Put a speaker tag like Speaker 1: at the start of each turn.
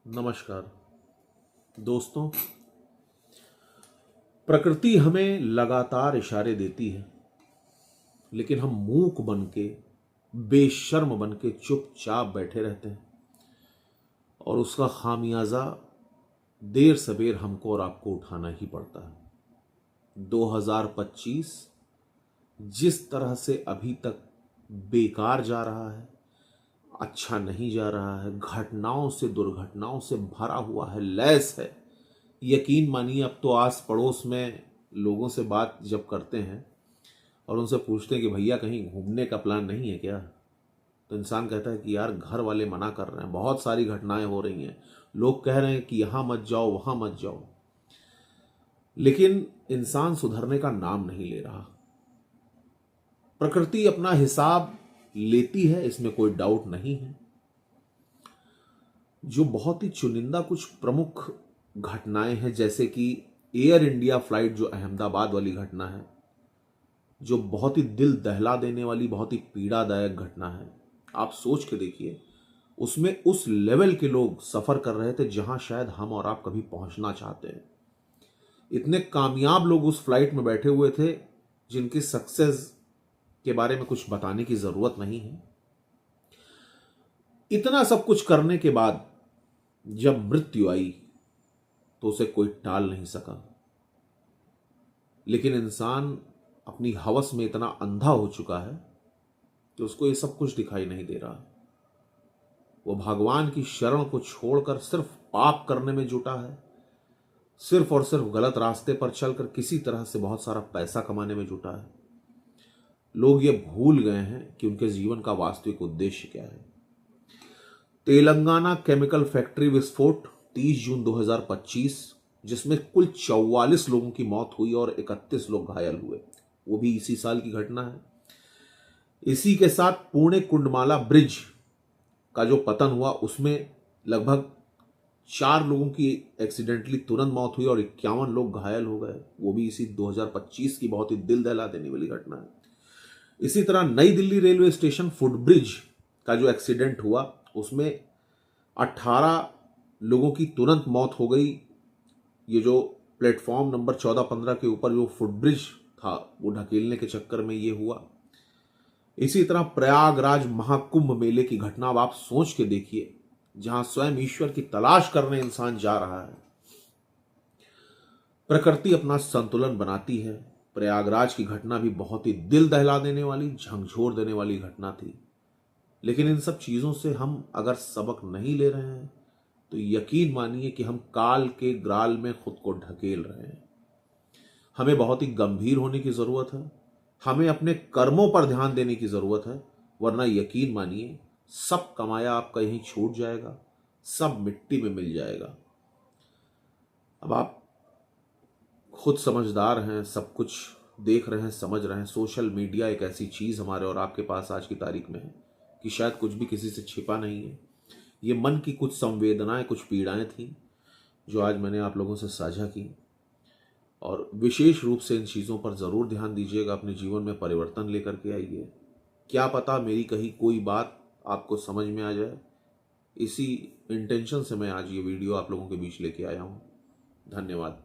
Speaker 1: नमस्कार दोस्तों। प्रकृति हमें लगातार इशारे देती है, लेकिन हम मूक बन के, बेशर्म बन के चुपचाप बैठे रहते हैं और उसका खामियाजा देर सबेर हमको और आपको उठाना ही पड़ता है। 2025 जिस तरह से अभी तक बेकार जा रहा है, अच्छा नहीं जा रहा है, घटनाओं से दुर्घटनाओं से भरा हुआ है, लैस है। यकीन मानिए, अब तो आस पड़ोस में लोगों से बात जब करते हैं और उनसे पूछते हैं कि भैया कहीं घूमने का प्लान नहीं है क्या, तो इंसान कहता है कि यार घर वाले मना कर रहे हैं, बहुत सारी घटनाएं हो रही हैं, लोग कह रहे हैं कि यहां मत जाओ वहां मत जाओ, लेकिन इंसान सुधरने का नाम नहीं ले रहा। प्रकृति अपना हिसाब लेती है, इसमें कोई डाउट नहीं है। जो बहुत ही चुनिंदा कुछ प्रमुख घटनाएं हैं, जैसे कि एयर इंडिया फ्लाइट जो अहमदाबाद वाली घटना है, जो बहुत ही दिल दहला देने वाली, बहुत ही पीड़ादायक घटना है। आप सोच के देखिए, उसमें उस लेवल के लोग सफर कर रहे थे जहां शायद हम और आप कभी पहुंचना चाहते हैं। इतने कामयाब लोग उस फ्लाइट में बैठे हुए थे जिनकी सक्सेस के बारे में कुछ बताने की जरूरत नहीं है। इतना सब कुछ करने के बाद जब मृत्यु आई तो उसे कोई टाल नहीं सका, लेकिन इंसान अपनी हवस में इतना अंधा हो चुका है कि उसको ये सब कुछ दिखाई नहीं दे रहा। वो भगवान की शरण को छोड़कर सिर्फ पाप करने में जुटा है, सिर्फ और सिर्फ गलत रास्ते पर चलकर किसी तरह से बहुत सारा पैसा कमाने में जुटा है। लोग ये भूल गए हैं कि उनके जीवन का वास्तविक उद्देश्य क्या है। तेलंगाना केमिकल फैक्ट्री विस्फोट 30 जून 2025, जिसमें कुल 44 लोगों की मौत हुई और 31 लोग घायल हुए, वो भी इसी साल की घटना है। इसी के साथ पुणे कुंडमाला ब्रिज का जो पतन हुआ, उसमें लगभग 4 लोगों की एक्सीडेंटली तुरंत मौत हुई और 51 लोग घायल हो गए, वो भी इसी 2025 की बहुत ही दिल दहला देने वाली घटना है। इसी तरह नई दिल्ली रेलवे स्टेशन फुटब्रिज का जो एक्सीडेंट हुआ, उसमें 18 लोगों की तुरंत मौत हो गई। ये जो प्लेटफॉर्म नंबर 14-15 के ऊपर जो फुटब्रिज था, वो ढकेलने के चक्कर में ये हुआ। इसी तरह प्रयागराज महाकुंभ मेले की घटना अब आप सोच के देखिए, जहां स्वयं ईश्वर की तलाश करने इंसान जा रहा है। प्रकृति अपना संतुलन बनाती है। प्रयागराज की घटना भी बहुत ही दिल दहला देने वाली, झकझोर देने वाली घटना थी, लेकिन इन सब चीजों से हम अगर सबक नहीं ले रहे हैं तो यकीन मानिए कि हम काल के ग्राल में खुद को ढकेल रहे हैं। हमें बहुत ही गंभीर होने की जरूरत है, हमें अपने कर्मों पर ध्यान देने की जरूरत है, वरना यकीन मानिए सब कमाया आपका यहीं छूट जाएगा, सब मिट्टी में मिल जाएगा। अब आप खुद समझदार हैं, सब कुछ देख रहे हैं, समझ रहे हैं। सोशल मीडिया एक ऐसी चीज हमारे और आपके पास आज की तारीख में है कि शायद कुछ भी किसी से छिपा नहीं है। ये मन की कुछ संवेदनाएं, कुछ पीड़ाएं थी जो आज मैंने आप लोगों से साझा की, और विशेष रूप से इन चीज़ों पर ज़रूर ध्यान दीजिएगा। अपने जीवन में परिवर्तन लेकर के आइए। क्या पता मेरी कही कोई बात आपको समझ में आ जाए। इसी इंटेंशन से मैं आज ये वीडियो आप लोगों के बीच लेके आया हूँ। धन्यवाद।